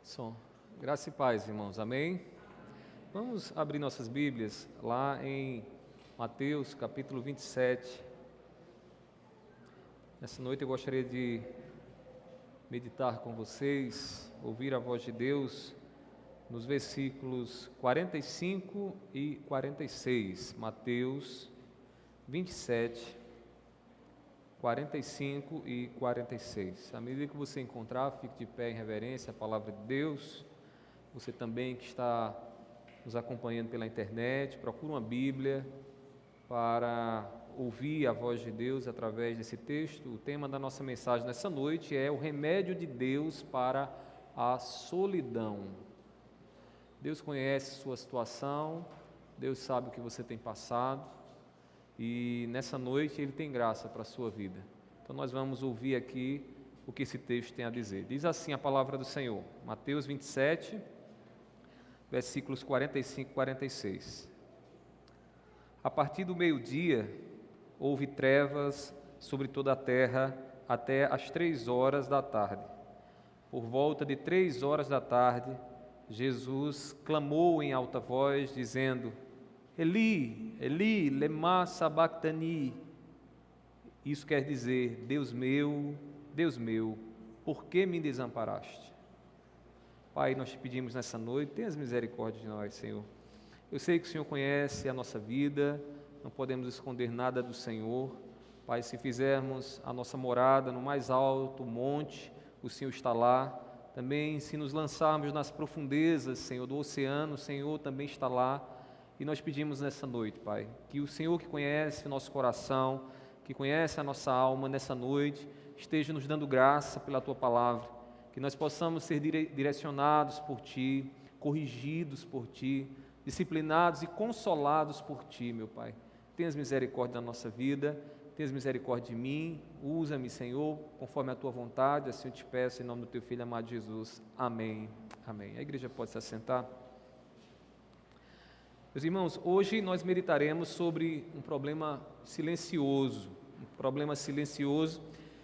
Som. Graça e paz, irmãos. Amém? Vamos abrir nossas Bíblias lá em Mateus, capítulo 27. Nessa noite eu gostaria de meditar com vocês, ouvir a voz de Deus nos versículos 45 e 46. Mateus 27, 45 e 46. À medida que você encontrar, fique de pé em reverência à palavra de Deus. Você também que está nos acompanhando pela internet, procure uma Bíblia para ouvir a voz de Deus através desse texto. O tema da nossa mensagem nessa noite é o remédio de Deus para a solidão. Deus conhece sua situação, Deus sabe o que você tem passado. E nessa noite Ele tem graça para a sua vida. Então nós vamos ouvir aqui o que esse texto tem a dizer. Diz assim a palavra do Senhor, Mateus 27, versículos 45 e 46. A partir do meio-dia, houve trevas sobre toda a terra até as 3 horas da tarde. Por volta de 3 horas da tarde, Jesus clamou em alta voz, dizendo: Eli, Eli, lema sabachthani. Isso quer dizer: Deus meu, por que me desamparaste? Pai, nós te pedimos nessa noite, tenha misericórdia de nós, Senhor. Eu sei que o Senhor conhece a nossa vida, não podemos esconder nada do Senhor. Pai, se fizermos a nossa morada no mais alto monte, o Senhor está lá. Também, se nos lançarmos nas profundezas, Senhor, do oceano, o Senhor também está lá. E nós pedimos nessa noite, Pai, que o Senhor que conhece o nosso coração, que conhece a nossa alma nessa noite, esteja nos dando graça pela Tua palavra, que nós possamos ser direcionados por Ti, corrigidos por Ti, disciplinados e consolados por Ti, meu Pai. Tenhas misericórdia da nossa vida, tenhas misericórdia de mim, usa-me, Senhor, conforme a Tua vontade, assim eu te peço, em nome do Teu Filho amado Jesus. Amém. Amém. A igreja pode se assentar. Meus irmãos, hoje nós meditaremos sobre um problema silencioso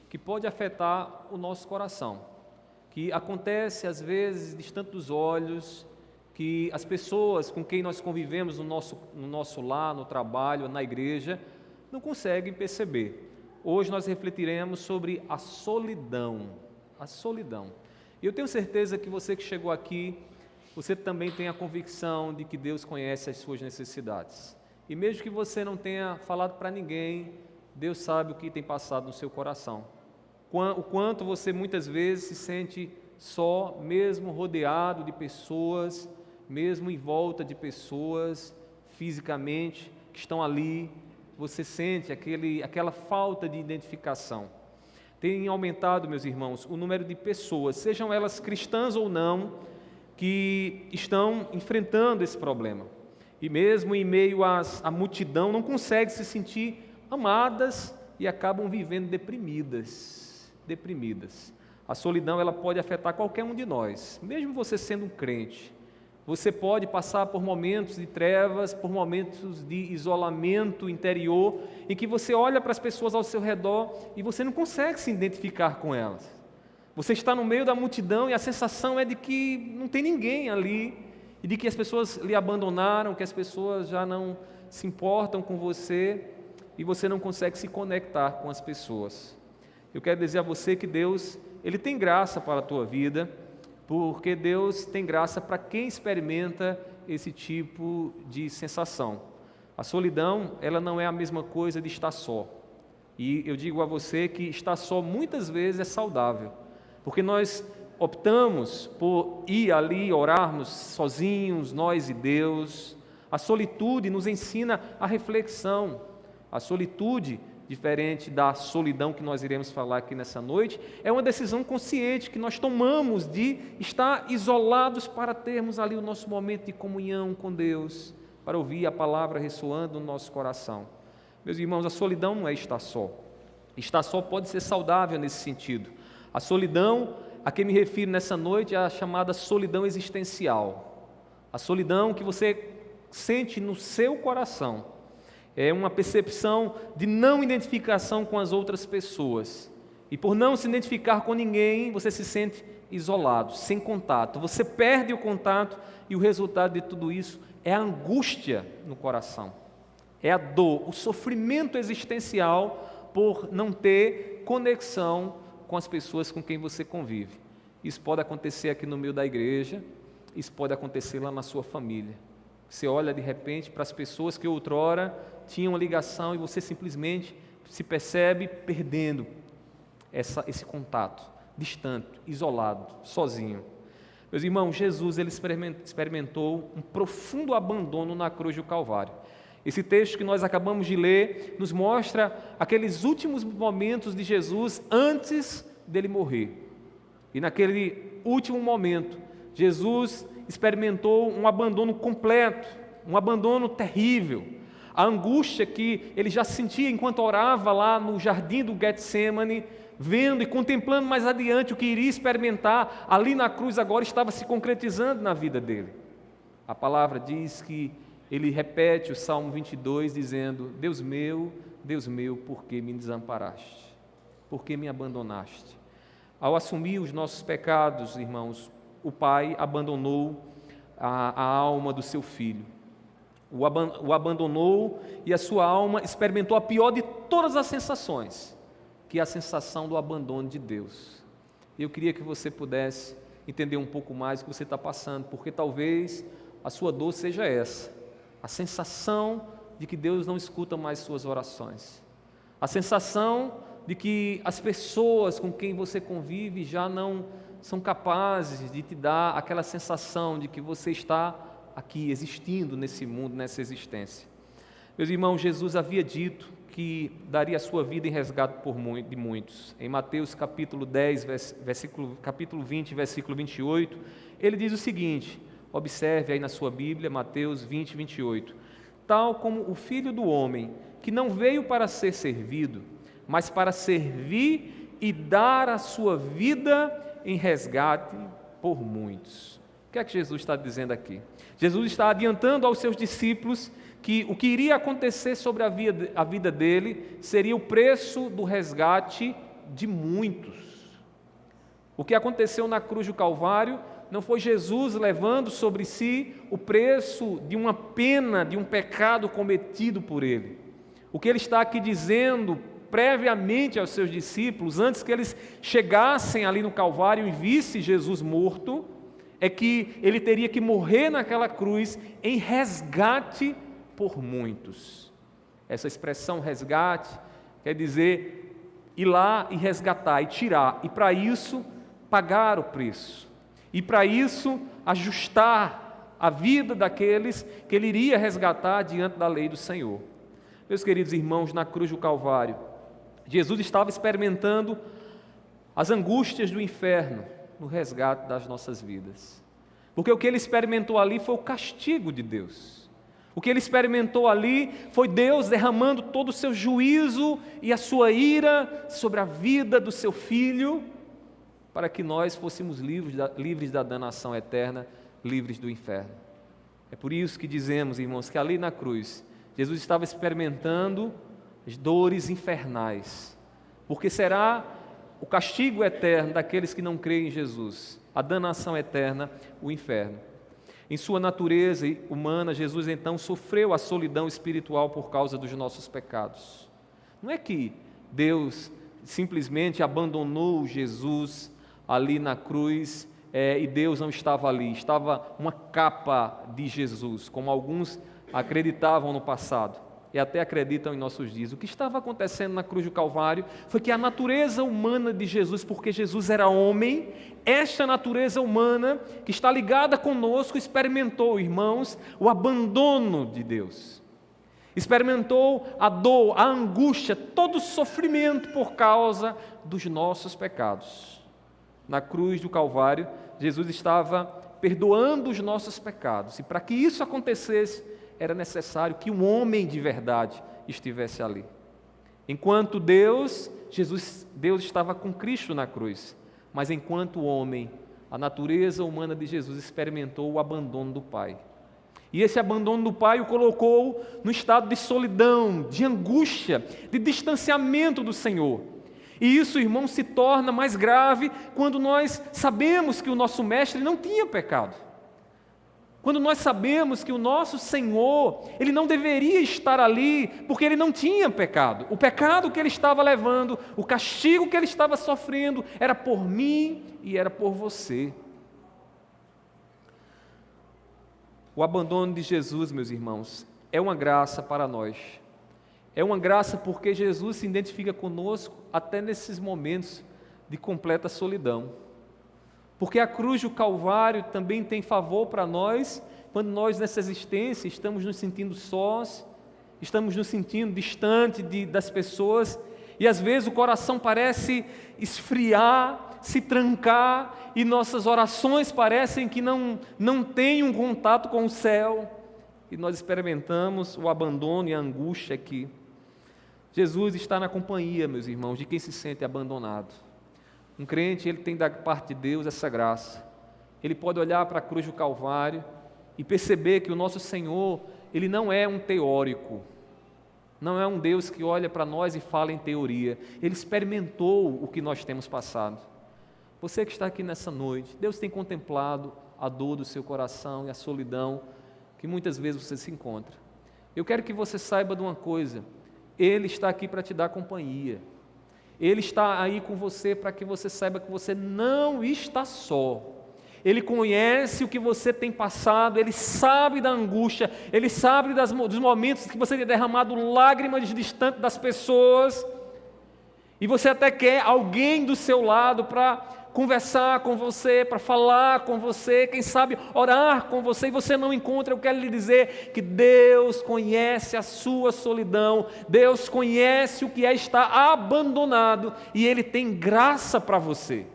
que pode afetar o nosso coração, que acontece às vezes distante dos olhos, que as pessoas com quem nós convivemos no nosso lar, no trabalho, na igreja, não conseguem perceber. Hoje nós refletiremos sobre a solidão. E eu tenho certeza que você que chegou aqui, você também tem a convicção de que Deus conhece as suas necessidades. E mesmo que você não tenha falado para ninguém, Deus sabe o que tem passado no seu coração. O quanto você muitas vezes se sente só, mesmo rodeado de pessoas, mesmo em volta de pessoas fisicamente que estão ali, você sente aquela falta de identificação. Tem aumentado, meus irmãos, o número de pessoas, sejam elas cristãs ou não, que estão enfrentando esse problema. E mesmo em meio à multidão, não conseguem se sentir amadas e acabam vivendo deprimidas. A solidão, ela pode afetar qualquer um de nós, mesmo você sendo um crente. Você pode passar por momentos de trevas, por momentos de isolamento interior, em que você olha para as pessoas ao seu redor e você não consegue se identificar com elas. Você está no meio da multidão e a sensação é de que não tem ninguém ali, e de que as pessoas lhe abandonaram, que as pessoas já não se importam com você, e você não consegue se conectar com as pessoas. Eu quero dizer a você que Deus, Ele tem graça para a tua vida, porque Deus tem graça para quem experimenta esse tipo de sensação. A solidão, ela não é a mesma coisa de estar só. E eu digo a você que estar só muitas vezes é saudável, porque nós optamos por ir ali orarmos sozinhos, nós e Deus. A solitude nos ensina a reflexão. A solitude, diferente da solidão que nós iremos falar aqui nessa noite, é uma decisão consciente que nós tomamos de estar isolados para termos ali o nosso momento de comunhão com Deus, para ouvir a palavra ressoando no nosso coração. Meus irmãos, a solidão não é estar só. Estar só pode ser saudável nesse sentido. A solidão a que me refiro nessa noite é a chamada solidão existencial. A solidão que você sente no seu coração. É uma percepção de não identificação com as outras pessoas. E por não se identificar com ninguém, você se sente isolado, sem contato. Você perde o contato e o resultado de tudo isso é a angústia no coração. É a dor, o sofrimento existencial por não ter conexão com as pessoas com quem você convive. Isso pode acontecer aqui no meio da igreja, isso pode acontecer lá na sua família. Você olha de repente para as pessoas que outrora tinham ligação e você simplesmente se percebe perdendo esse contato, distante, isolado, sozinho. Meus irmãos, Jesus ele experimentou um profundo abandono na cruz do Calvário. Esse texto que nós acabamos de ler nos mostra aqueles últimos momentos de Jesus antes dele morrer. E naquele último momento, Jesus experimentou um abandono completo, um abandono terrível. A angústia que ele já sentia enquanto orava lá no jardim do Getsemane, vendo e contemplando mais adiante o que iria experimentar ali na cruz, agora estava se concretizando na vida dele. A palavra diz que ele repete o Salmo 22, dizendo: Deus meu, por que me desamparaste? Por que me abandonaste? Ao assumir os nossos pecados, irmãos, o Pai abandonou a alma do seu Filho. O abandonou e a sua alma experimentou a pior de todas as sensações, que é a sensação do abandono de Deus. Eu queria que você pudesse entender um pouco mais o que você está passando, porque talvez a sua dor seja essa, a sensação de que Deus não escuta mais suas orações, a sensação de que as pessoas com quem você convive já não são capazes de te dar aquela sensação de que você está aqui existindo nesse mundo, nessa existência. Meus irmãos, Jesus havia dito que daria a sua vida em resgate de muitos. Em Mateus capítulo 10, capítulo 20, versículo 28, ele diz o seguinte, observe aí na sua Bíblia, Mateus 20, 28. Tal como o Filho do Homem, que não veio para ser servido, mas para servir e dar a sua vida em resgate por muitos. O que é que Jesus está dizendo aqui? Jesus está adiantando aos seus discípulos que o que iria acontecer sobre a vida dele seria o preço do resgate de muitos. O que aconteceu na cruz do Calvário não foi Jesus levando sobre si o preço de uma pena, de um pecado cometido por ele. O que ele está aqui dizendo previamente aos seus discípulos, antes que eles chegassem ali no Calvário e vissem Jesus morto, é que ele teria que morrer naquela cruz em resgate por muitos. Essa expressão resgate quer dizer ir lá e resgatar, e tirar, e para isso pagar o preço, e para isso ajustar a vida daqueles que ele iria resgatar diante da lei do Senhor. Meus queridos irmãos, na cruz do Calvário, Jesus estava experimentando as angústias do inferno no resgate das nossas vidas. Porque o que ele experimentou ali foi o castigo de Deus. O que ele experimentou ali foi Deus derramando todo o seu juízo e a sua ira sobre a vida do seu Filho, para que nós fôssemos livres da danação eterna, livres do inferno. É por isso que dizemos, irmãos, que ali na cruz, Jesus estava experimentando as dores infernais, porque será o castigo eterno daqueles que não creem em Jesus, a danação eterna, o inferno. Em sua natureza humana, Jesus então sofreu a solidão espiritual por causa dos nossos pecados. Não é que Deus simplesmente abandonou Jesus ali na cruz e Deus não estava ali, estava uma capa de Jesus, como alguns acreditavam no passado e até acreditam em nossos dias. O que estava acontecendo na cruz do Calvário foi que a natureza humana de Jesus, porque Jesus era homem, esta natureza humana que está ligada conosco experimentou, irmãos, o abandono de Deus. Experimentou a dor, a angústia, todo o sofrimento por causa dos nossos pecados. Na cruz do Calvário, Jesus estava perdoando os nossos pecados. E para que isso acontecesse, era necessário que um homem de verdade estivesse ali. Enquanto Deus estava com Cristo na cruz, mas enquanto homem, a natureza humana de Jesus experimentou o abandono do Pai. E esse abandono do Pai o colocou no estado de solidão, de angústia, de distanciamento do Senhor. E isso, irmão, se torna mais grave quando nós sabemos que o nosso mestre não tinha pecado. Quando nós sabemos que o nosso Senhor, Ele não deveria estar ali, porque Ele não tinha pecado. O pecado que Ele estava levando, o castigo que Ele estava sofrendo, era por mim e era por você. O abandono de Jesus, meus irmãos, é uma graça para nós. É uma graça porque Jesus se identifica conosco até nesses momentos de completa solidão. Porque a cruz do Calvário também tem favor para nós, quando nós nessa existência estamos nos sentindo sós, estamos nos sentindo distante das pessoas, e às vezes o coração parece esfriar, se trancar, e nossas orações parecem que não têm um contato com o céu, e nós experimentamos o abandono e a angústia aqui. Jesus está na companhia, meus irmãos, de quem se sente abandonado. Um crente, ele tem da parte de Deus essa graça. Ele pode olhar para a cruz do Calvário e perceber que o nosso Senhor, Ele não é um teórico, não é um Deus que olha para nós e fala em teoria. Ele experimentou o que nós temos passado. Você que está aqui nessa noite, Deus tem contemplado a dor do seu coração e a solidão que muitas vezes você se encontra. Eu quero que você saiba de uma coisa: Ele está aqui para te dar companhia. Ele está aí com você para que você saiba que você não está só. Ele conhece o que você tem passado, Ele sabe da angústia, Ele sabe dos momentos que você tem derramado lágrimas distante das pessoas, e você até quer alguém do seu lado para conversar com você, para falar com você, quem sabe orar com você, e você não encontra. Eu quero lhe dizer que Deus conhece a sua solidão, Deus conhece o que é estar abandonado, e Ele tem graça para você.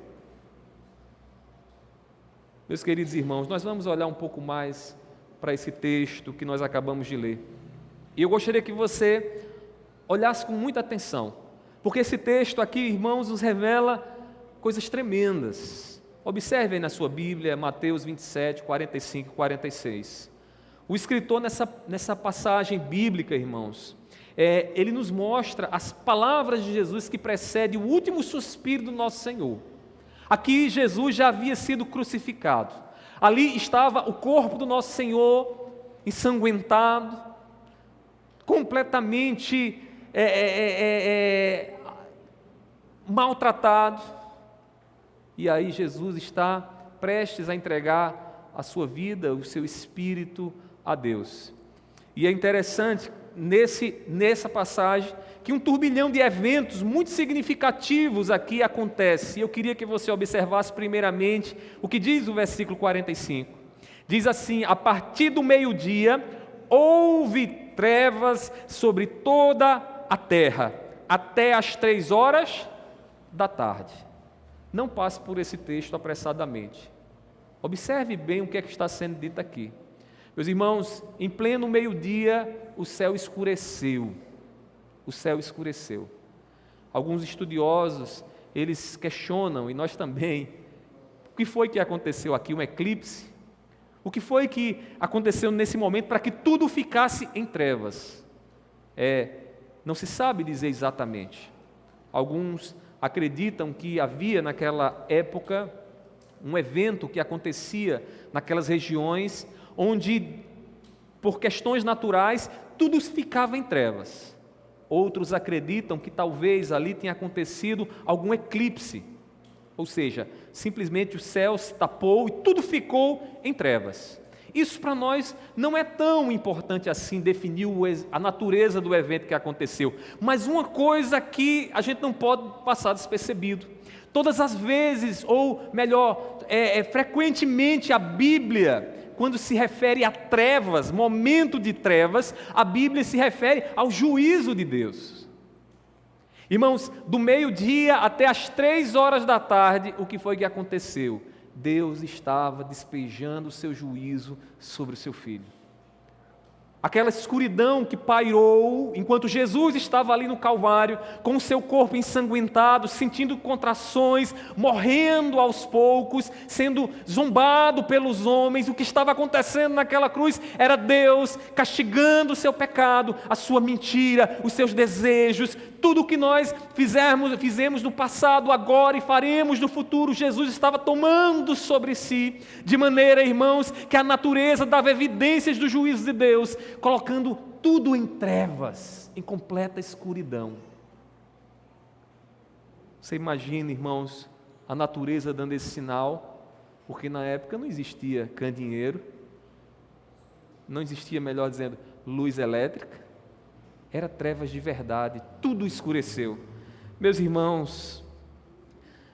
Meus queridos irmãos, nós vamos olhar um pouco mais para esse texto que nós acabamos de ler, e eu gostaria que você olhasse com muita atenção, porque esse texto aqui, irmãos, nos revela coisas tremendas. Observe aí na sua Bíblia, Mateus 27, 45 e 46. O escritor nessa passagem bíblica, irmãos, ele nos mostra as palavras de Jesus que precedem o último suspiro do nosso Senhor. Aqui Jesus já havia sido crucificado. Ali estava o corpo do nosso Senhor ensanguentado, completamente maltratado. E aí Jesus está prestes a entregar a sua vida, o seu espírito a Deus. E é interessante, nessa passagem, que um turbilhão de eventos muito significativos aqui acontece. E eu queria que você observasse primeiramente o que diz o versículo 45. Diz assim: a partir do meio-dia, houve trevas sobre toda a terra, até às 3h da tarde. Não passe por esse texto apressadamente. Observe bem o que é que está sendo dito aqui. Meus irmãos, em pleno meio-dia, o céu escureceu. O céu escureceu. Alguns estudiosos, eles questionam, e nós também, o que foi que aconteceu aqui? Um eclipse? O que foi que aconteceu nesse momento para que tudo ficasse em trevas? Não se sabe dizer exatamente. Alguns acreditam que havia naquela época um evento que acontecia naquelas regiões onde, por questões naturais, tudo ficava em trevas. Outros acreditam que talvez ali tenha acontecido algum eclipse, ou seja, simplesmente o céu se tapou e tudo ficou em trevas. Isso para nós não é tão importante assim definir a natureza do evento que aconteceu, mas uma coisa que a gente não pode passar despercebido: todas as vezes, ou melhor, frequentemente a Bíblia, quando se refere a trevas, momento de trevas, a Bíblia se refere ao juízo de Deus. Irmãos, do meio-dia até as 3h da tarde, o que foi que aconteceu? Deus estava despejando o seu juízo sobre o seu filho. aquela escuridão que pairou enquanto Jesus estava ali no Calvário, com o seu corpo ensanguentado, sentindo contrações, morrendo aos poucos, sendo zombado pelos homens. O que estava acontecendo naquela cruz era Deus castigando o seu pecado, a sua mentira, os seus desejos, tudo o que nós fizemos no passado, agora e faremos no futuro. Jesus estava tomando sobre si, de maneira, irmãos, que a natureza dava evidências do juízo de Deus, colocando tudo em trevas, em completa escuridão. Você imagina, irmãos, a natureza dando esse sinal, porque na época não existia candeeiro, não existia, melhor dizendo, luz elétrica, era trevas de verdade, tudo escureceu. Meus irmãos,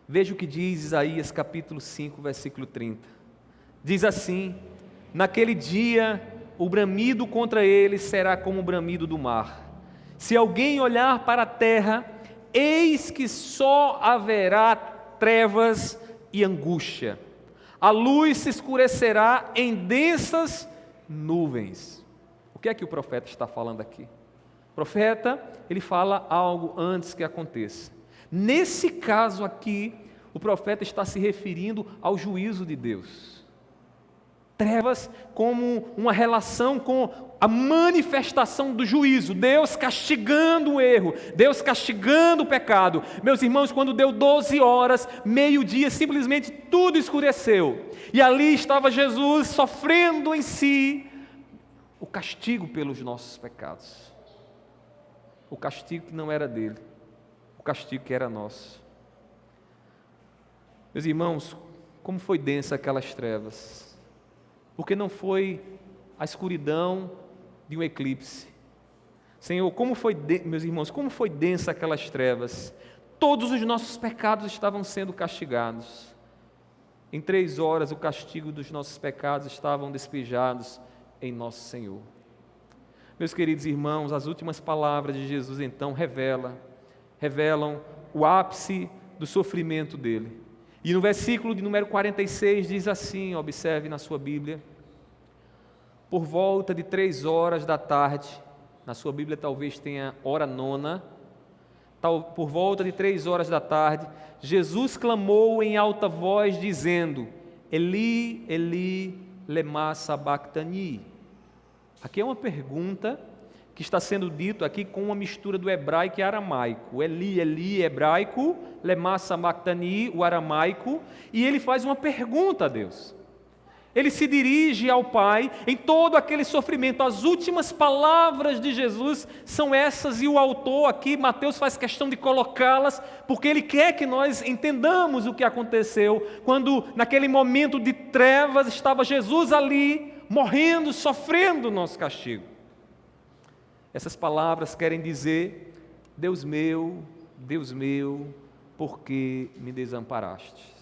veja o que diz Isaías capítulo 5, versículo 30. Diz assim: naquele dia o bramido contra eles será como o bramido do mar. Se alguém olhar para a terra, eis que só haverá trevas e angústia. A luz se escurecerá em densas nuvens. O que é que o profeta está falando aqui? O profeta, ele fala algo antes que aconteça. Nesse caso aqui, o profeta está se referindo ao juízo de Deus. Trevas como uma relação com a manifestação do juízo, Deus castigando o erro, Deus castigando o pecado. Meus irmãos, quando deu 12 horas, meio-dia, simplesmente tudo escureceu. E ali estava Jesus sofrendo em si o castigo pelos nossos pecados. O castigo que não era dele, o castigo que era nosso. Meus irmãos, como foi densa aquelas trevas. Porque não foi a escuridão de um eclipse. Senhor, meus irmãos, como foi densa aquelas trevas. Todos os nossos pecados estavam sendo castigados. Em 3 horas o castigo dos nossos pecados estavam despejados em nosso Senhor. Meus queridos irmãos, as últimas palavras de Jesus então revelam o ápice do sofrimento dele. E no versículo de número 46 diz assim, observe na sua Bíblia: por volta de 3 horas da tarde, na sua Bíblia talvez tenha hora nona, por volta de 3 horas da tarde, Jesus clamou em alta voz dizendo: Eli, Eli, lema sabachthani. Aqui é uma pergunta que está sendo dito aqui com uma mistura do hebraico e aramaico. Eli, Eli, hebraico, lema sabachthani, o aramaico, e ele faz uma pergunta a Deus. Ele se dirige ao Pai em todo aquele sofrimento. As últimas palavras de Jesus são essas, e o autor aqui, Mateus, faz questão de colocá-las, porque ele quer que nós entendamos o que aconteceu, quando naquele momento de trevas estava Jesus ali, morrendo, sofrendo o nosso castigo. Essas palavras querem dizer: Deus meu, por que me desamparaste?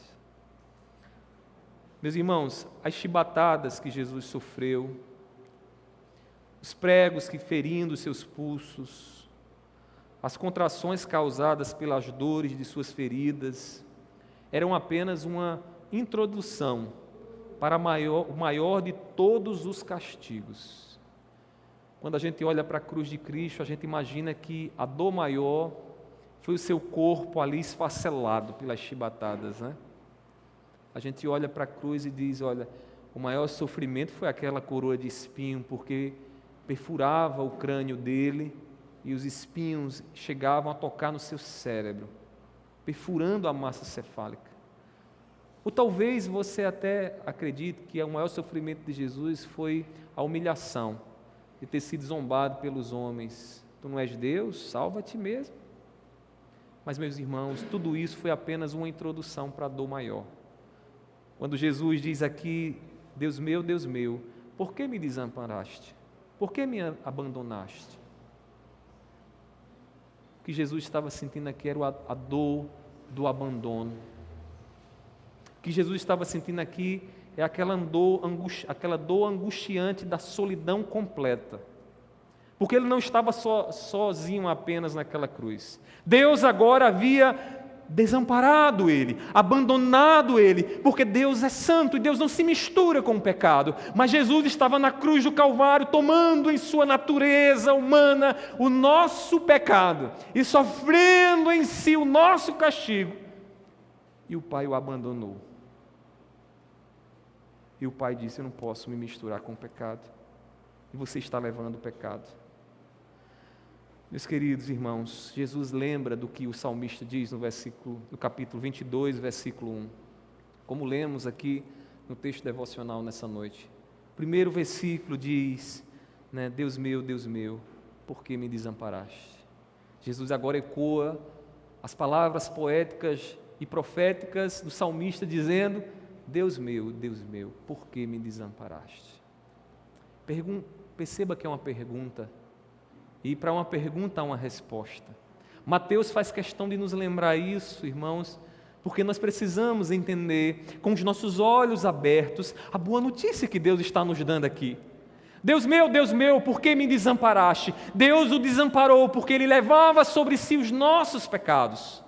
Meus irmãos, as chibatadas que Jesus sofreu, os pregos que ferindo seus pulsos, as contrações causadas pelas dores de suas feridas, eram apenas uma introdução para o maior de todos os castigos. Quando a gente olha para a cruz de Cristo, a gente imagina que a dor maior foi o seu corpo ali esfacelado pelas chibatadas, né? A gente olha para a cruz e diz: olha, o maior sofrimento foi aquela coroa de espinho, porque perfurava o crânio dele e os espinhos chegavam a tocar no seu cérebro, perfurando a massa cefálica. Ou talvez você até acredite que o maior sofrimento de Jesus foi a humilhação de ter sido zombado pelos homens. Tu não és Deus? Salva a ti mesmo. Mas, meus irmãos, tudo isso foi apenas uma introdução para a dor maior. Quando Jesus diz aqui: Deus meu, por que me desamparaste? Por que me abandonaste? O que Jesus estava sentindo aqui era a dor do abandono. O que Jesus estava sentindo aqui é aquela dor angustiante da solidão completa. Porque ele não estava sozinho apenas naquela cruz. Deus agora havia desamparado ele, abandonado ele, porque Deus é santo e Deus não se mistura com o pecado. Mas Jesus estava na cruz do Calvário, tomando em sua natureza humana o nosso pecado e sofrendo em si o nosso castigo. E o Pai o abandonou. E o Pai disse: eu não posso me misturar com o pecado. E você está levando o pecado. Meus queridos irmãos, Jesus lembra do que o salmista diz no capítulo 22, versículo 1. Como lemos aqui no texto devocional nessa noite. O primeiro versículo diz, Deus meu, por que me desamparaste? Jesus agora ecoa as palavras poéticas e proféticas do salmista dizendo: Deus meu, por que me desamparaste? Perceba que é uma pergunta, e para uma pergunta há uma resposta. Mateus faz questão de nos lembrar isso, irmãos, porque nós precisamos entender, com os nossos olhos abertos, a boa notícia que Deus está nos dando aqui. Deus meu, por que me desamparaste? Deus o desamparou porque Ele levava sobre si os nossos pecados.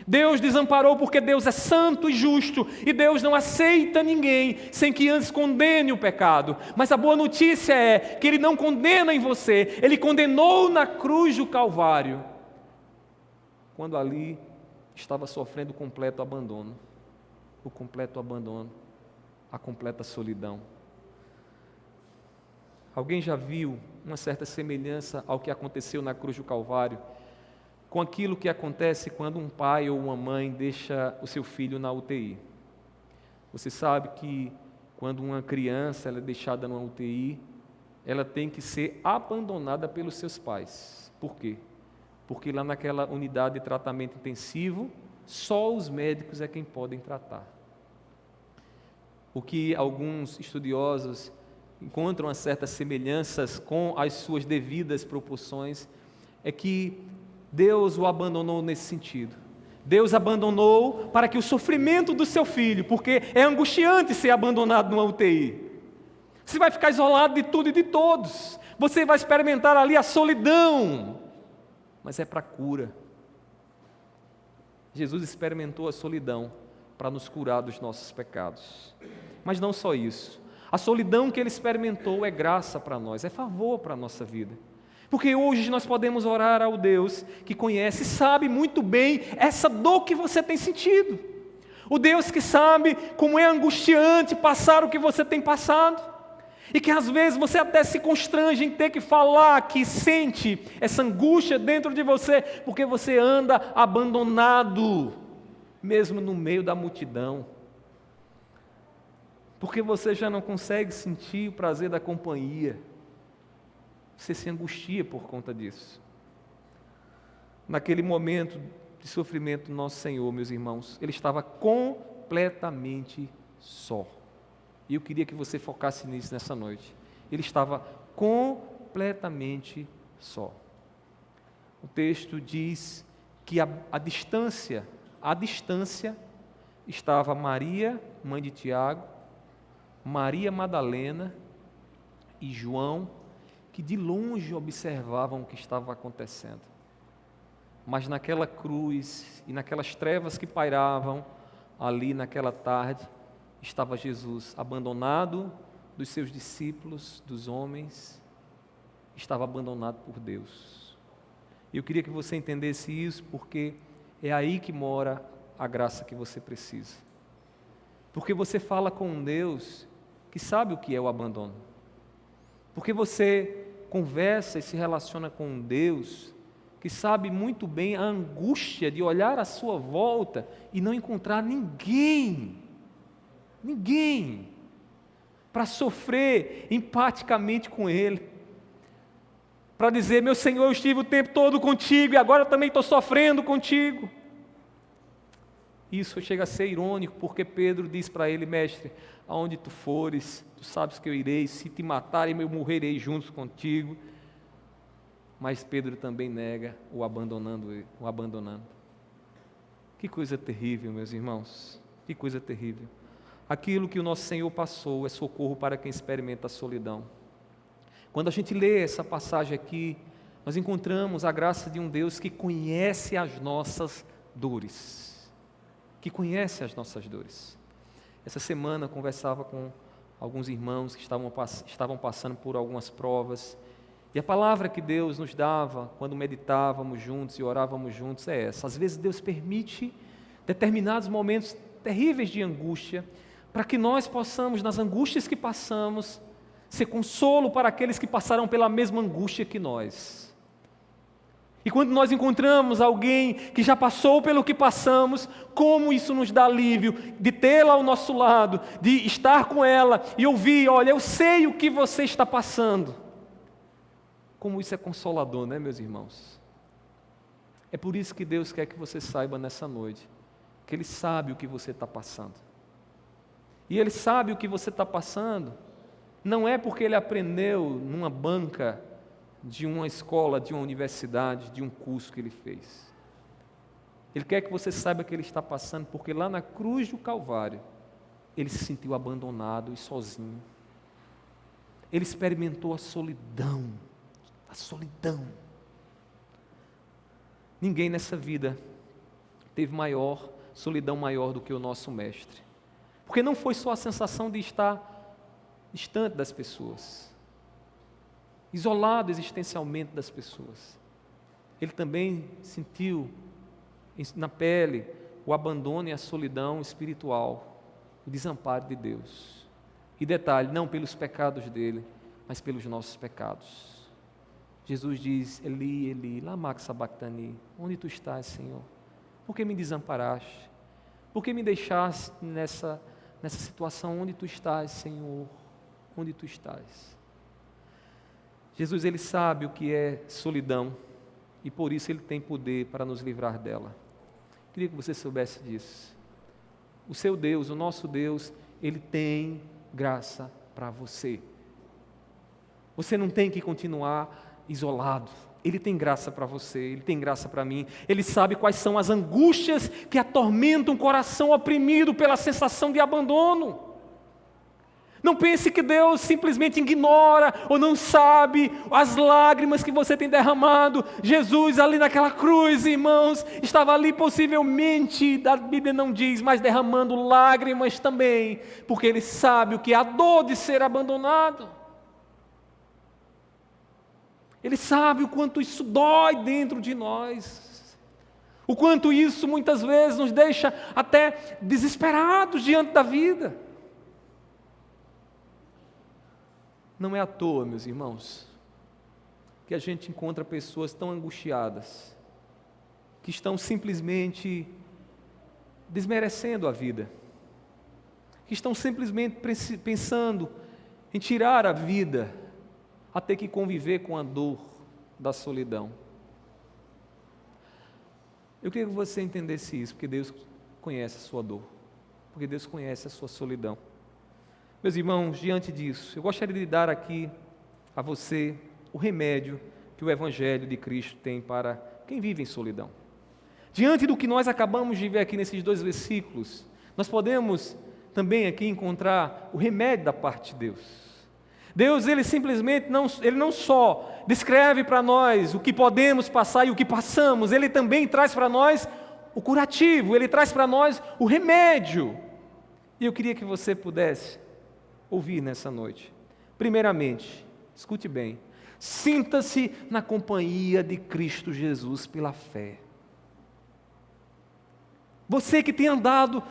Deus desamparou porque Deus é santo e justo, e Deus não aceita ninguém sem que antes condene o pecado. Mas a boa notícia é que Ele não condena em você, Ele condenou na cruz do Calvário, quando ali estava sofrendo o completo abandono, a completa solidão. Alguém já viu uma certa semelhança ao que aconteceu na cruz do Calvário com aquilo que acontece quando um pai ou uma mãe deixa o seu filho na UTI? Você sabe que quando uma criança ela é deixada na UTI, ela tem que ser abandonada pelos seus pais. Por quê? Porque lá naquela unidade de tratamento intensivo, só os médicos é quem podem tratar. O que alguns estudiosos encontram as certas semelhanças com as suas devidas proporções é que Deus o abandonou nesse sentido. Deus abandonou para que o sofrimento do seu filho, porque é angustiante ser abandonado numa UTI. Você vai ficar isolado de tudo e de todos. Você vai experimentar ali a solidão. Mas é para cura. Jesus experimentou a solidão para nos curar dos nossos pecados. Mas não só isso. A solidão que Ele experimentou é graça para nós, é favor para a nossa vida. Porque hoje nós podemos orar ao Deus que conhece e sabe muito bem essa dor que você tem sentido. O Deus que sabe como é angustiante passar o que você tem passado. E que às vezes você até se constrange em ter que falar que sente essa angústia dentro de você, porque você anda abandonado, mesmo no meio da multidão. Porque você já não consegue sentir o prazer da companhia. Você se angustia por conta disso. Naquele momento de sofrimento do nosso Senhor, meus irmãos, Ele estava completamente só. E eu queria que você focasse nisso nessa noite. Ele estava completamente só. O texto diz que à distância estava Maria, mãe de Tiago, Maria Madalena e João, que de longe observavam o que estava acontecendo. Mas naquela cruz e naquelas trevas que pairavam ali naquela tarde, estava Jesus abandonado dos seus discípulos, dos homens, estava abandonado por Deus. E eu queria que você entendesse isso, porque é aí que mora a graça que você precisa. Porque você fala com um Deus que sabe o que é o abandono. Porque você conversa e se relaciona com um Deus que sabe muito bem a angústia de olhar à sua volta e não encontrar ninguém para sofrer empaticamente com Ele, para dizer: meu Senhor, eu estive o tempo todo contigo e agora eu também estou sofrendo contigo. Isso chega a ser irônico, porque Pedro diz para ele: mestre, aonde tu fores, tu sabes que eu irei, se te matarem eu morrerei juntos contigo. Mas Pedro também nega, o abandonando. Que coisa terrível, meus irmãos, que coisa terrível. Aquilo que o nosso Senhor passou é socorro para quem experimenta a solidão. Quando a gente lê essa passagem aqui, nós encontramos a graça de um Deus que conhece as nossas dores. que conhece as nossas dores. Essa semana eu conversava com alguns irmãos que estavam passando por algumas provas, e a palavra que Deus nos dava quando meditávamos juntos e orávamos juntos é essa: às vezes Deus permite determinados momentos terríveis de angústia, para que nós possamos, nas angústias que passamos, ser consolo para aqueles que passaram pela mesma angústia que nós. E quando nós encontramos alguém que já passou pelo que passamos, como isso nos dá alívio de tê-la ao nosso lado, de estar com ela e ouvir: olha, eu sei o que você está passando. Como isso é consolador, né, meus irmãos? É por isso que Deus quer que você saiba nessa noite, que Ele sabe o que você está passando. E Ele sabe o que você está passando, não é porque Ele aprendeu numa banca de uma escola, de uma universidade, de um curso que Ele fez. Ele quer que você saiba que Ele está passando, porque lá na cruz do Calvário, Ele se sentiu abandonado e sozinho. Ele experimentou a solidão. A solidão. Ninguém nessa vida teve solidão maior do que o nosso Mestre. Porque não foi só a sensação de estar distante das pessoas, isolado existencialmente das pessoas. Ele também sentiu na pele o abandono e a solidão espiritual, o desamparo de Deus. E detalhe, não pelos pecados dele, mas pelos nossos pecados. Jesus diz: Eli, Eli, lama sabachthani, onde tu estás, Senhor? Por que me desamparaste? Por que me deixaste nessa situação? Onde tu estás, Senhor? Onde tu estás? Jesus, Ele sabe o que é solidão e por isso Ele tem poder para nos livrar dela. Queria que você soubesse disso. O seu Deus, o nosso Deus, Ele tem graça para você. Você não tem que continuar isolado. Ele tem graça para você, Ele tem graça para mim. Ele sabe quais são as angústias que atormentam um coração oprimido pela sensação de abandono. Não pense que Deus simplesmente ignora ou não sabe as lágrimas que você tem derramado. Jesus ali naquela cruz, irmãos, estava ali possivelmente, a Bíblia não diz, mas derramando lágrimas também, porque Ele sabe o que é a dor de ser abandonado. Ele sabe o quanto isso dói dentro de nós, o quanto isso muitas vezes nos deixa até desesperados diante da vida. Não é à toa, meus irmãos, que a gente encontra pessoas tão angustiadas, que estão simplesmente desmerecendo a vida, que estão simplesmente pensando em tirar a vida, a ter que conviver com a dor da solidão. Eu queria que você entendesse isso, porque Deus conhece a sua dor, porque Deus conhece a sua solidão. Meus irmãos, diante disso, eu gostaria de dar aqui a você o remédio que o Evangelho de Cristo tem para quem vive em solidão. Diante do que nós acabamos de ver aqui nesses 2 versículos, nós podemos também aqui encontrar o remédio da parte de Deus. Deus, Ele simplesmente Ele não só descreve para nós o que podemos passar e o que passamos, Ele também traz para nós o curativo, Ele traz para nós o remédio. E eu queria que você pudesse ouvir nessa noite. Primeiramente, escute bem, sinta-se na companhia de Cristo Jesus pela fé. Você que tem andado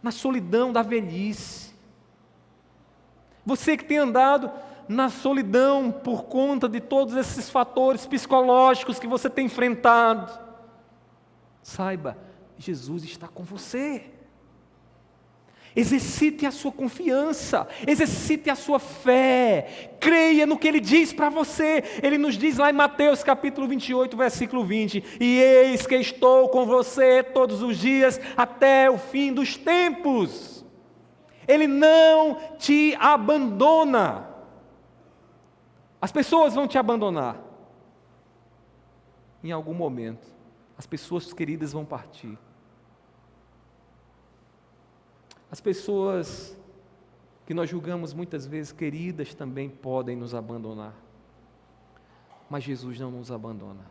na solidão da velhice, você que tem andado na solidão por conta de todos esses fatores psicológicos que você tem enfrentado, saiba, Jesus está com você. Exercite a sua confiança, exercite a sua fé, creia no que Ele diz para você. Ele nos diz lá em Mateus capítulo 28, versículo 20: e eis que estou com você todos os dias até o fim dos tempos. Ele não te abandona. As pessoas vão te abandonar em algum momento, as pessoas queridas vão partir. As pessoas que nós julgamos muitas vezes queridas também podem nos abandonar. Mas Jesus não nos abandona.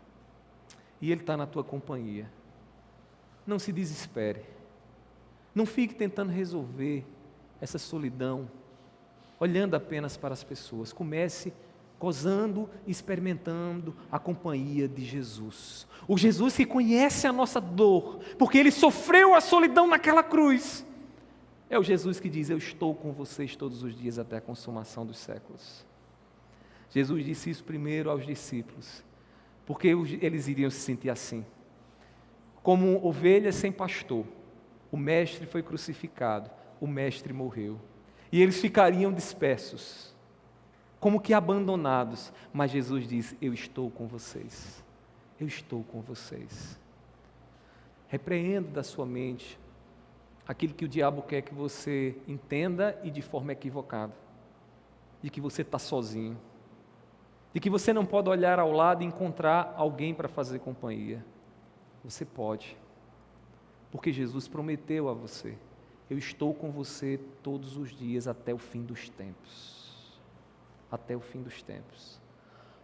E Ele está na tua companhia. Não se desespere. Não fique tentando resolver essa solidão, olhando apenas para as pessoas. Comece gozando e experimentando a companhia de Jesus. O Jesus que conhece a nossa dor, porque Ele sofreu a solidão naquela cruz. É o Jesus que diz: eu estou com vocês todos os dias até a consumação dos séculos. Jesus disse isso primeiro aos discípulos, porque eles iriam se sentir assim. Como ovelhas sem pastor, o Mestre foi crucificado, o Mestre morreu. E eles ficariam dispersos, como que abandonados. Mas Jesus disse: eu estou com vocês. Eu estou com vocês. Repreenda da sua mente aquilo que o diabo quer que você entenda e de forma equivocada. De que você está sozinho. De que você não pode olhar ao lado e encontrar alguém para fazer companhia. Você pode. Porque Jesus prometeu a você: eu estou com você todos os dias até o fim dos tempos. Até o fim dos tempos.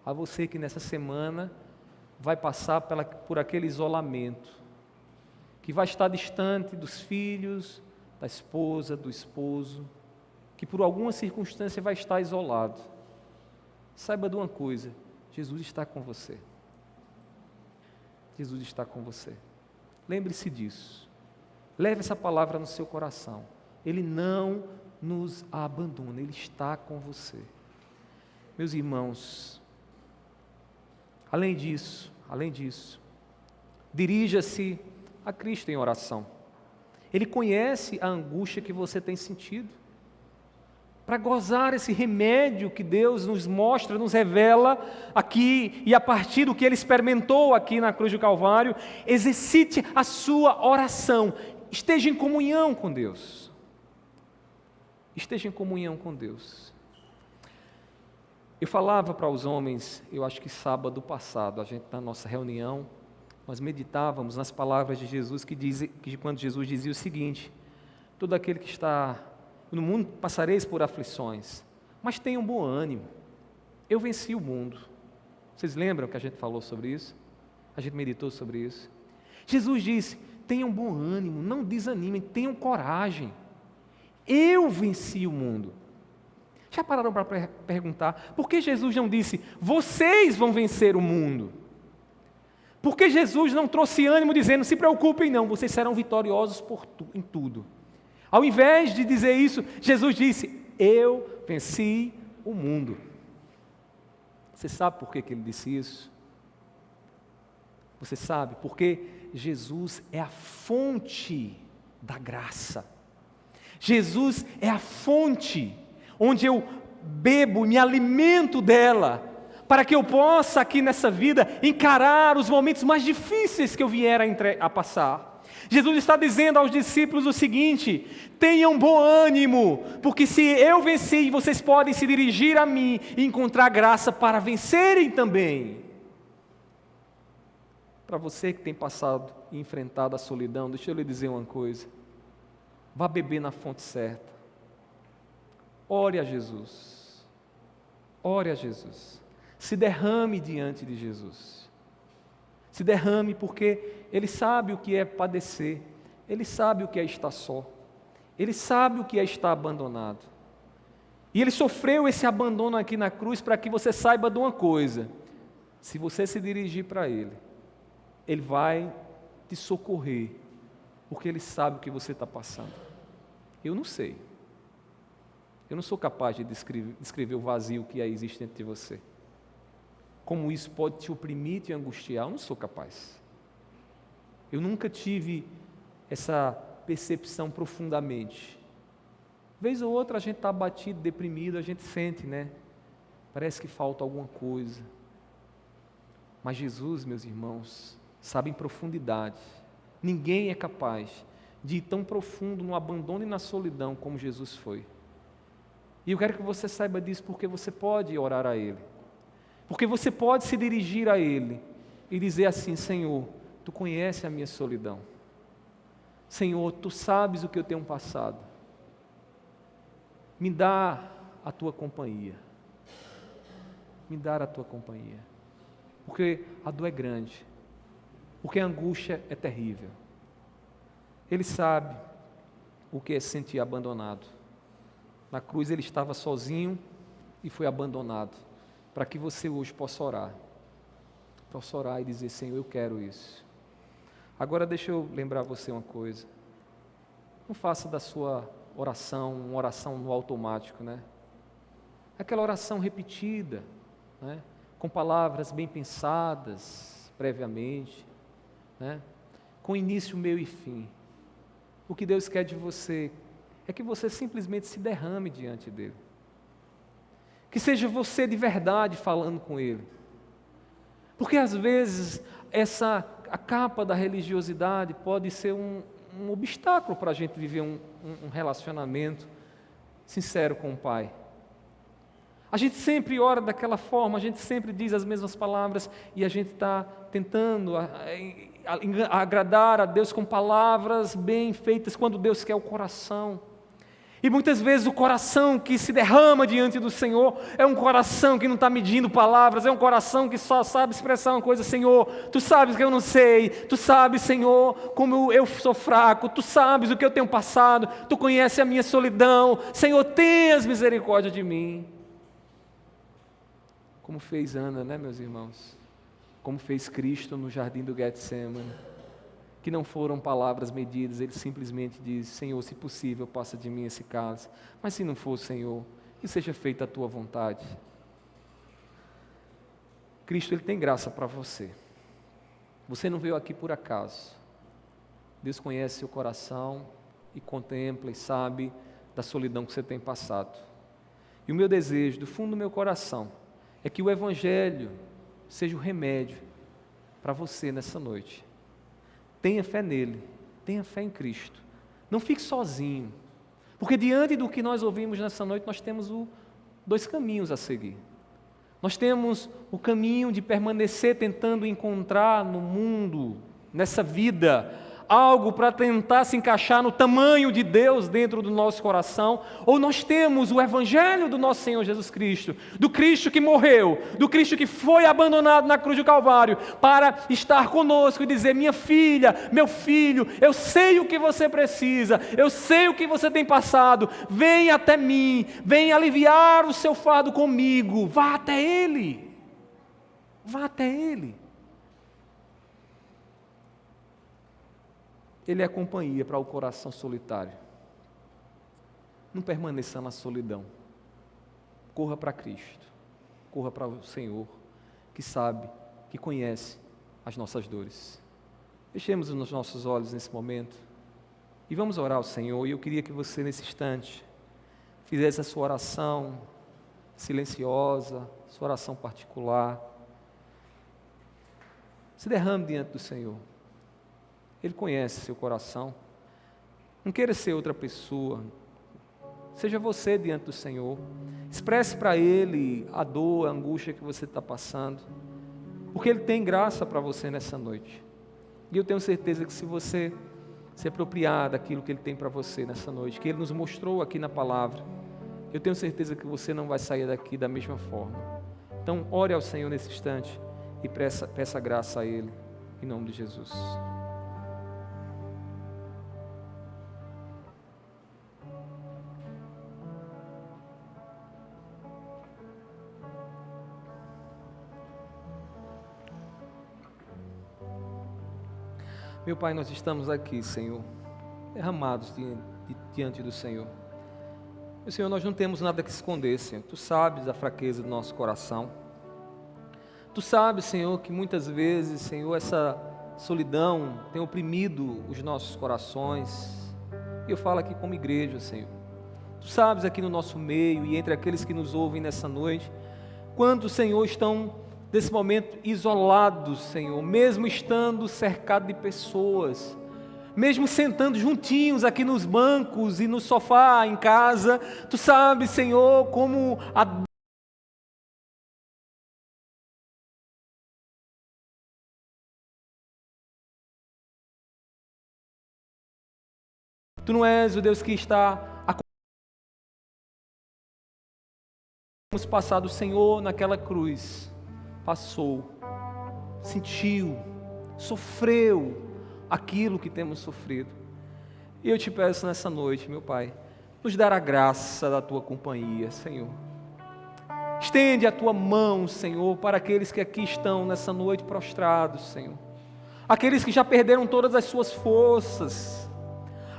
A você que nessa semana vai passar por aquele isolamento, que vai estar distante dos filhos, da esposa, do esposo, que por alguma circunstância vai estar isolado. Saiba de uma coisa: Jesus está com você. Jesus está com você. Lembre-se disso. Leve essa palavra no seu coração. Ele não nos abandona, Ele está com você. Meus irmãos, além disso, dirija-se a Cristo em oração. Ele conhece a angústia que você tem sentido. Para gozar esse remédio que Deus nos mostra, nos revela aqui, e a partir do que Ele experimentou aqui na cruz do Calvário, exercite a sua oração. Esteja em comunhão com Deus. Esteja em comunhão com Deus. Eu falava para os homens, eu acho que sábado passado, a gente na nossa reunião, nós meditávamos nas palavras de Jesus que quando Jesus dizia o seguinte: todo aquele que está no mundo passareis por aflições, mas tenham bom ânimo, eu venci o mundo. Vocês lembram que a gente falou sobre isso? A gente meditou sobre isso. Jesus disse: tenham bom ânimo, não desanimem, tenham coragem. Eu venci o mundo. Já pararam para perguntar, por que Jesus não disse: vocês vão vencer o mundo? Por que Jesus não trouxe ânimo dizendo: se preocupem não, vocês serão vitoriosos em tudo? Ao invés de dizer isso, Jesus disse: eu venci o mundo. Você sabe por que ele disse isso? Você sabe? Porque Jesus é a fonte da graça. Jesus é a fonte onde eu bebo, me alimento dela, para que eu possa aqui nessa vida encarar os momentos mais difíceis que eu vier a passar. Jesus está dizendo aos discípulos o seguinte: tenham bom ânimo, porque se eu venci, vocês podem se dirigir a mim e encontrar graça para vencerem também. Para você que tem passado e enfrentado a solidão, deixa eu lhe dizer uma coisa: vá beber na fonte certa. Ore a Jesus. Ore a Jesus. Se derrame diante de Jesus. Se derrame, porque Ele sabe o que é padecer. Ele sabe o que é estar só. Ele sabe o que é estar abandonado. E Ele sofreu esse abandono aqui na cruz para que você saiba de uma coisa: se você se dirigir para Ele, Ele vai te socorrer, porque Ele sabe o que você está passando. Eu não sei. Eu não sou capaz de descrever o vazio que existe dentro de você. Como isso pode te oprimir, te angustiar, eu não sou capaz. Eu nunca tive essa percepção profundamente. Vez ou outra a gente está abatido, deprimido, a gente sente, né? Parece que falta alguma coisa. Mas Jesus, meus irmãos, sabe em profundidade. Ninguém é capaz de ir tão profundo no abandono e na solidão como Jesus foi. E eu quero que você saiba disso, porque você pode orar a Ele. Porque você pode se dirigir a Ele e dizer assim: Senhor, Tu conheces a minha solidão. Senhor, Tu sabes o que eu tenho passado. Me dá a Tua companhia. Me dá a Tua companhia. Porque a dor é grande. Porque a angústia é terrível. Ele sabe. o que é sentir abandonado. Na cruz ele estava sozinho e foi abandonado, para que você hoje possa orar e dizer: Senhor, eu quero isso. Agora deixa eu lembrar você uma coisa, não faça da sua oração uma oração no automático, né? Aquela oração repetida, né? Com palavras bem pensadas previamente, né? Com início, meio e fim. O que Deus quer de você é que você simplesmente se derrame diante dEle. Que seja você de verdade falando com Ele. Porque às vezes a capa da religiosidade pode ser um obstáculo para a gente viver um relacionamento sincero com o Pai. A gente sempre ora daquela forma, a gente sempre diz as mesmas palavras e a gente está tentando agradar a Deus com palavras bem feitas, quando Deus quer o coração. E muitas vezes o coração que se derrama diante do Senhor é um coração que não está medindo palavras, é um coração que só sabe expressar uma coisa: Senhor, Tu sabes que eu não sei, Tu sabes, Senhor, como eu sou fraco, Tu sabes o que eu tenho passado, Tu conheces a minha solidão, Senhor, tenhas misericórdia de mim. Como fez Ana, né, meus irmãos? Como fez Cristo no jardim do Getsemane, que não foram palavras medidas, ele simplesmente diz: Senhor, se possível, passa de mim esse cálice, mas se não for, Senhor, que seja feita a Tua vontade. Cristo, Ele tem graça para você. Você não veio aqui por acaso. Deus conhece seu coração e contempla e sabe da solidão que você tem passado. E o meu desejo, do fundo do meu coração, é que o Evangelho seja o remédio para você nessa noite. Tenha fé nele, tenha fé em Cristo. Não fique sozinho, porque diante do que nós ouvimos nessa noite, nós temos dois caminhos a seguir. Nós temos o caminho de permanecer tentando encontrar no mundo, nessa vida, algo para tentar se encaixar no tamanho de Deus dentro do nosso coração, ou nós temos o Evangelho do nosso Senhor Jesus Cristo, do Cristo que morreu, do Cristo que foi abandonado na cruz do Calvário, para estar conosco e dizer: minha filha, meu filho, eu sei o que você precisa, eu sei o que você tem passado, vem até mim, vem aliviar o seu fardo comigo, vá até Ele, vá até Ele. Ele é a companhia para o coração solitário. Não permaneça na solidão. Corra para Cristo. Corra para o Senhor, que sabe, que conhece as nossas dores. Fechemos os nossos olhos nesse momento e vamos orar ao Senhor. E eu queria que você, nesse instante, fizesse a sua oração silenciosa, sua oração particular. Se derrame diante do Senhor. Ele conhece seu coração. Não queira ser outra pessoa. Seja você diante do Senhor. Expresse para Ele a dor, a angústia que você está passando, porque Ele tem graça para você nessa noite. E eu tenho certeza que se você se apropriar daquilo que Ele tem para você nessa noite, que Ele nos mostrou aqui na palavra, eu tenho certeza que você não vai sair daqui da mesma forma. Então, ore ao Senhor nesse instante e peça graça a Ele, em nome de Jesus. Meu Pai, nós estamos aqui, Senhor, derramados diante do Senhor. Meu Senhor, nós não temos nada que esconder, Senhor. Tu sabes a fraqueza do nosso coração. Tu sabes, Senhor, que muitas vezes, Senhor, essa solidão tem oprimido os nossos corações. E eu falo aqui como igreja, Senhor. Tu sabes aqui no nosso meio e entre aqueles que nos ouvem nessa noite, quantos, Senhor, estão nesse momento isolados, Senhor, mesmo estando cercado de pessoas, mesmo sentando juntinhos aqui nos bancos e no sofá em casa. Tu sabes, Senhor, como Tu não és o Deus que está passado. O Senhor naquela cruz passou, sentiu, sofreu aquilo que temos sofrido. E eu te peço nessa noite, meu Pai, nos dar a graça da Tua companhia, Senhor. Estende a Tua mão, Senhor, para aqueles que aqui estão nessa noite prostrados, Senhor. Aqueles que já perderam todas as suas forças.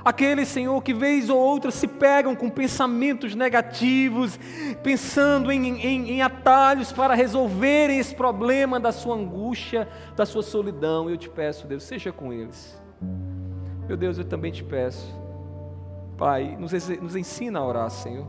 Aqueles, Senhor, que vez ou outra se pegam com pensamentos negativos, pensando em atalhos para resolverem esse problema da sua angústia, da sua solidão. Eu te peço, Deus, seja com eles. Meu Deus, eu também te peço, Pai, nos ensina a orar, Senhor.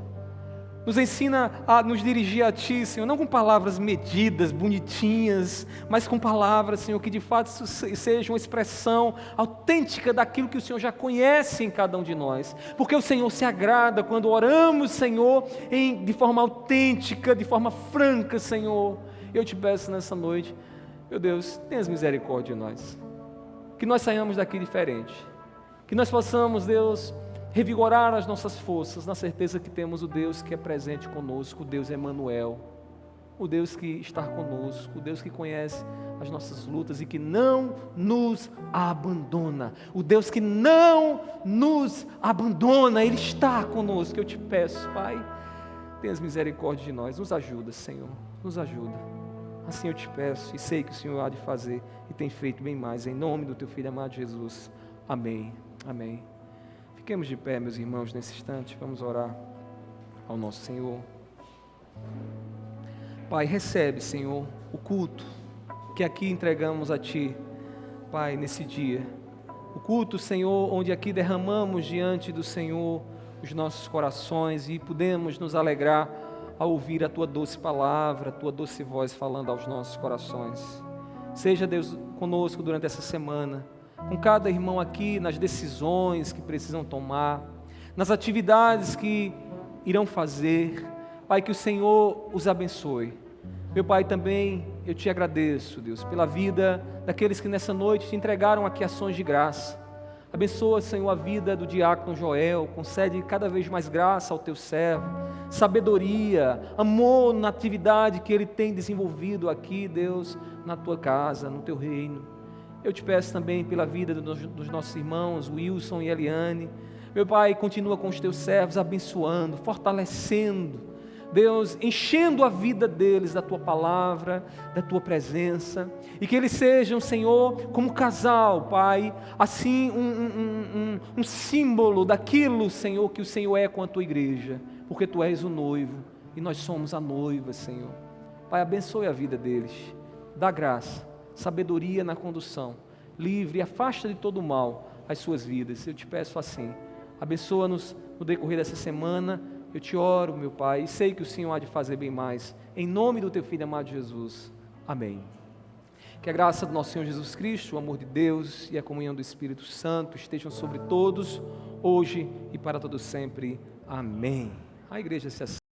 Nos ensina a nos dirigir a Ti, Senhor, não com palavras medidas, bonitinhas, mas com palavras, Senhor, que de fato sejam uma expressão autêntica daquilo que o Senhor já conhece em cada um de nós. Porque o Senhor se agrada quando oramos, Senhor, de forma autêntica, de forma franca, Senhor. Eu te peço nessa noite, meu Deus, tenhas misericórdia de nós. Que nós saiamos daqui diferente. Que nós possamos, Deus, revigorar as nossas forças, na certeza que temos o Deus que é presente conosco, o Deus Emanuel, o Deus que está conosco, o Deus que conhece as nossas lutas e que não nos abandona, o Deus que não nos abandona, Ele está conosco. Eu te peço, Pai, tenhas misericórdia de nós, nos ajuda, Senhor, nos ajuda. Assim eu te peço e sei que o Senhor há de fazer e tem feito bem mais, em nome do Teu Filho amado Jesus. Amém, amém. Fiquemos de pé, meus irmãos, nesse instante, vamos orar ao nosso Senhor. Pai, recebe, Senhor, o culto que aqui entregamos a Ti, Pai, nesse dia. O culto, Senhor, onde aqui derramamos diante do Senhor os nossos corações e podemos nos alegrar ao ouvir a Tua doce palavra, a Tua doce voz falando aos nossos corações. Seja, Deus, conosco durante essa semana, com cada irmão aqui, nas decisões que precisam tomar, nas atividades que irão fazer. Pai, que o Senhor os abençoe. Meu Pai, também eu te agradeço, Deus, pela vida daqueles que nessa noite te entregaram aqui ações de graça. Abençoa, Senhor, a vida do diácono Joel, concede cada vez mais graça ao teu servo, sabedoria, amor na atividade que ele tem desenvolvido aqui, Deus, na tua casa, no teu reino. Eu te peço também pela vida dos nossos irmãos, Wilson e Eliane. Meu Pai, continua com os teus servos, abençoando, fortalecendo, Deus, enchendo a vida deles da Tua palavra, da Tua presença, e que eles sejam, Senhor, como casal, Pai, assim um símbolo daquilo, Senhor, que o Senhor é com a Tua igreja, porque Tu és o noivo, e nós somos a noiva, Senhor. Pai, abençoe a vida deles, dá graça, sabedoria na condução, livre e afasta de todo o mal as suas vidas. Eu te peço assim, abençoa-nos no decorrer dessa semana. Eu te oro, meu Pai, e sei que o Senhor há de fazer bem mais, em nome do Teu Filho amado Jesus, amém. Que a graça do nosso Senhor Jesus Cristo, o amor de Deus e a comunhão do Espírito Santo estejam sobre todos, hoje e para todos sempre, amém. A igreja se assenta.